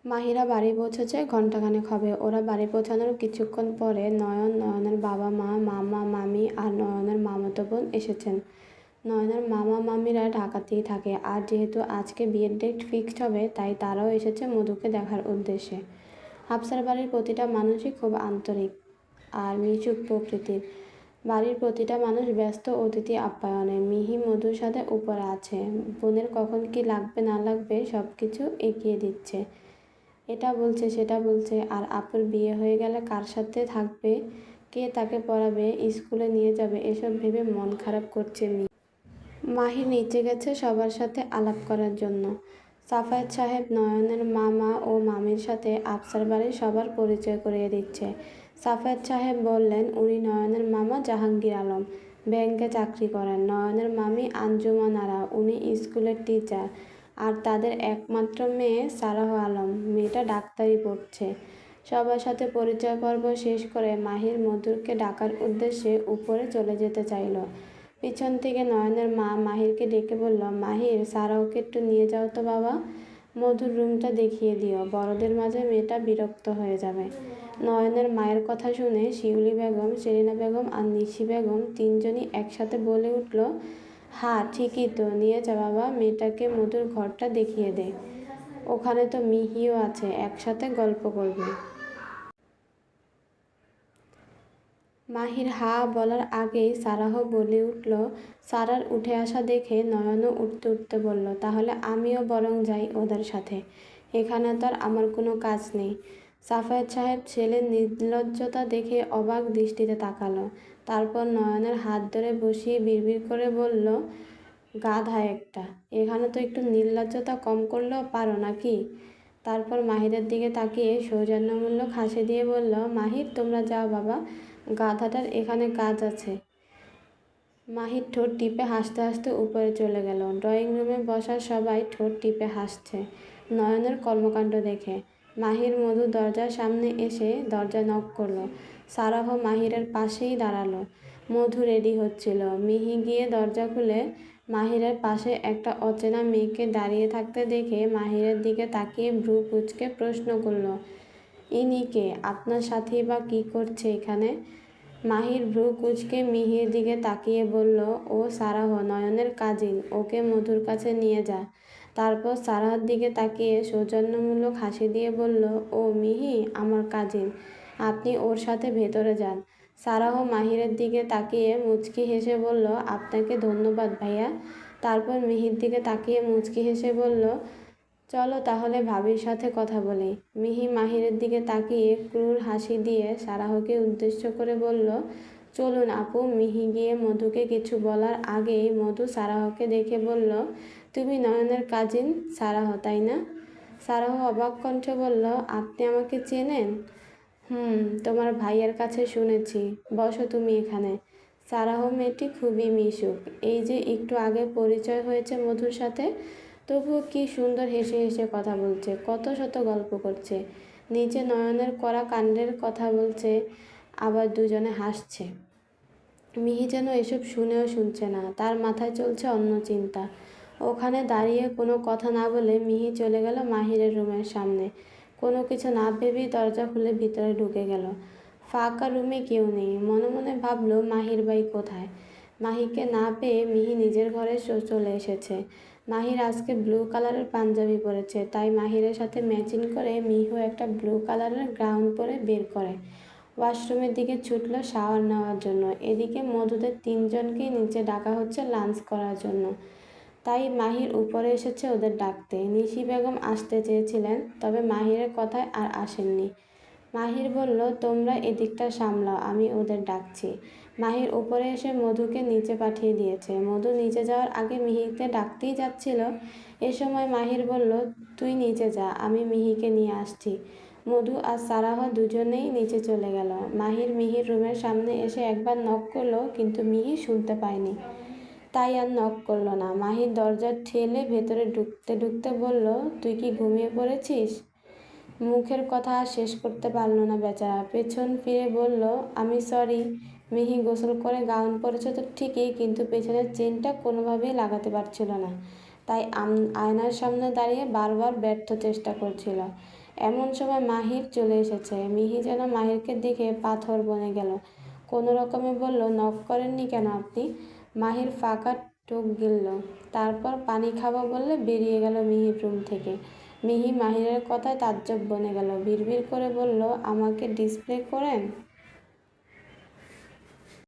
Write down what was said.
মাহিরা বাড়ি পৌঁছেছে ঘন্টাখানেক হবে। ওরা বাড়ি পৌঁছানোর কিছুক্ষণ পরে নয়নের বাবা মা, মামা মামি আর নয়নের মামাতো বোন এসেছেন। নয়নের মামা মামিরা ঢাকাতেই থাকে, আর যেহেতু আজকে বিয়ের ডেট ফিক্সড হবে তাই তারাও এসেছে মধুকে দেখার উদ্দেশ্যে। আফসার বাড়ির প্রতিটা মানুষই খুব আন্তরিক আর মিশুক প্রকৃতির। বাড়ির প্রতিটা মানুষ ব্যস্ত অতিথি আপ্যায়নে। মিহি মধুর সাথে উপরে আছে, বোনের কখন কি লাগবে না লাগবে সব কিছু এগিয়ে দিচ্ছে। এটা বলছে সেটা বলছে, আর আপুর বিয়ে হয়ে গেলে কার সাথে থাকবে, কে তাকে পড়াবে, স্কুলে নিয়ে যাবে, এসব ভেবে মন খারাপ করছে মাহির নিচে গেছে সবার সাথে আলাপ করার জন্য। সাফায়েত সাহেব নয়নের মামা ও মামির সাথে আফসার বাড়ির সবার পরিচয় করিয়ে দিচ্ছে। সাফায়েত সাহেব বললেন উনি নয়নের মামা জাহাঙ্গীর আলম, ব্যাংকে চাকরি করেন। নয়নের মামি আঞ্জুমান আরা, উনি স্কুলের টিচার। আর তাদের একমাত্র মেয়ে সারাহ আলম, মেয়েটা ডাক্তারি পড়ছে। সবার সাথে পরিচয় পর্ব শেষ করে মাহির মধুরকে ডাকার উদ্দেশ্যে উপরে চলে যেতে চাইল। পিছন থেকে নয়নের মা মাহিরকে ডেকে বলল, মাহির, সারাহকে একটু নিয়ে যাও তো বাবা, মধুর রুমটা দেখিয়ে দিও, বড়দের মাঝে মেয়েটা বিরক্ত হয়ে যাবে। নয়নের মায়ের কথা শুনে শিউলি বেগম, সেলিনা বেগম আর নিশি বেগম তিনজনই একসাথে বলে উঠল, হ্যাঁ ঠিকই তো, নিয়ে যা বাবা, মেয়েটাকে মধুর ঘরটা দেখিয়ে দে, ওখানে তো মিহিও আছে, একসাথে গল্প করবে। মাহির হা বলার আগেই সারাহ বলে উঠল। সারার উঠে আসা দেখে নয়নও উঠতে উঠতে বলল, তাহলে আমিও বরং যাই ওদের সাথে, এখানে তো আর আমার কোনো কাজ নেই। সাফায়েত সাহেব ছেলের নির্লজ্জতা দেখে অবাক দৃষ্টিতে তাকালো। তারপর নয়নের হাত ধরে বসিয়ে বিড়বিড় করে বলল, গাধা একটা, এখানে তো একটু নির্লজ্জতা কম করলেও পারো নাকি। তারপর মাহিরের দিকে তাকিয়ে সৌজন্যমূলক হাসি দিয়ে বলল, মাহির তোমরা যাও বাবা, গাধাটার এখানে কাজ আছে। মাহির ঠোঁট টিপে হাসতে হাসতে উপরে চলে গেল। ড্রয়িং রুমে বসা সবাই ঠোঁট টিপে হাসছে নয়নের কর্মকাণ্ড দেখে। মাহির মধু দরজার সামনে এসে দরজা নক করলো। সারাহ মাহিরের পাশেই দাঁড়ালো। মধু রেডি হচ্ছিল। মিহি গিয়ে দরজা খুলে মাহিরের পাশে একটা অচেনা মেয়েকে দাঁড়িয়ে থাকতে দেখে মাহিরের দিকে তাকিয়ে ভ্রু কুঁচকে প্রশ্ন করলো, ইনি কে? আপনার সাথেই বা কী করছে এখানে? মাহির ভ্রু কুঁচকে মিহির দিকে তাকিয়ে বলল, ও সারাহ, নয়নের কাজিন, ওকে মধুর কাছে নিয়ে যা। তারপর সারাহর দিকে তাকিয়ে সৌজন্যমূলক হাসি দিয়ে বলল, ও মিহি আমার কাজিন, আপনি ওর সাথে ভেতরে যান। সারাহ মাহিরের দিকে তাকিয়ে মুচকি হেসে বলল, আপনাকে ধন্যবাদ ভাইয়া। তারপর মিহির দিকে তাকিয়ে মুচকি হেসে বলল, চলো তাহলে ভাবির সাথে কথা বলি। মিহি মাহিরের দিকে তাকিয়ে ক্রূর হাসি দিয়ে সারাহকে উদ্দেশ্য করে বলল, চলুন আপু। মিহি গিয়ে মধুকে কিছু বলার আগেই মধু সারাহকে দেখে বলল, তুমি নয়নের কাজিন সারাহ তাই না? সারাহ অবাক কণ্ঠে বলল, আপনি আমাকে চেনেন? তোমার ভাইয়ের কাছে শুনেছি, বসো তুমি এখানে। সারাহ মেয়েটি খুবই মিশুক, এই যে একটু আগে পরিচয় হয়েছে মধুর সাথে, তবুও কি সুন্দর হেসে হেসে কথা বলছে, কত শত গল্প করছে, নিচে নয়নের করা কাণ্ডের কথা বলছে, আবার দুজনে হাসছে। মিহি যেন এসব শুনেও শুনছে না, তার মাথায় চলছে অন্য চিন্তা। ওখানে দাঁড়িয়ে কোনো কথা না বলে মিহি চলে গেল মাহিরের রুমের সামনে। কোনো কিছু না ভেবেই দরজা খুলে ভিতরে ঢুকে গেল। ফাঁকা রুমে কেউ নেই। মনে মনে ভাবল, মাহির ভাই কোথায়। মাহিকে না পেয়ে মিহি নিজের ঘরে চলে এসেছে। মাহির আজকে ব্লু কালারের পাঞ্জাবি পরেছে, তাই মাহিরের সাথে ম্যাচিং করে মিহিও একটা ব্লু কালারের গাউন পরে বের করে ওয়াশরুমের দিকে ছুটল শাওয়ার নেওয়ার জন্য। এদিকে মধুদের তিনজনকেই নিচে ডাকা হচ্ছে লাঞ্চ করার জন্য, তাই মাহির উপরে এসেছে ওদের ডাকতে। নিশি বেগম আসতে চেয়েছিলেন, তবে মাহিরের কথায় আর আসেননি। মাহির বলল, তোমরা এদিকটা সামলাও, আমি ওদের ডাকছি। মাহির উপরে এসে মধুকে নিচে পাঠিয়ে দিয়েছে। মধু নিচে যাওয়ার আগে মিহিকে ডাকতেই যাচ্ছিল, এ সময় মাহির বলল, তুই নিচে যা, আমি মিহিকে নিয়ে আসছি। মধু আর সারাহ দুজনেই নিচে চলে গেল। মাহির মিহির রুমের সামনে এসে একবার নক করলো, কিন্তু মিহি শুনতে পায়নি, তাই আর নক করলো না। মাহির দরজা ঠেলে ভেতরে ঢুকতে ঢুকতে বলল, তুই কি ঘুমিয়ে পড়েছিস? মুখের কথা আর শেষ করতে পারল না বেচারা, পেছন ফিরে বলল, আমি সরি। মিহি গোসল করে গাউন পরেছে তো ঠিকই, কিন্তু পেছনের চেনটা কোনোভাবেই লাগাতে পারছিল না, তাই আয়নার সামনে দাঁড়িয়ে বারবার ব্যর্থ চেষ্টা করছিল। এমন সময় মাহির চলে এসেছে। মিহি যেন মাহিরকে দেখে পাথর বনে গেল। কোনো রকমে বলল, নক করেননি কেন আপনি? মাহির ফাঁকা টোক গিলল, তারপর পানি খাবো বললে বেরিয়ে গেল মিহির রুম থেকে। মিহি মাহিরের কথায় তাজ্জব বনে গেল। বিড়বিড় করে বলল, আমাকে ডিসপ্লে করেন?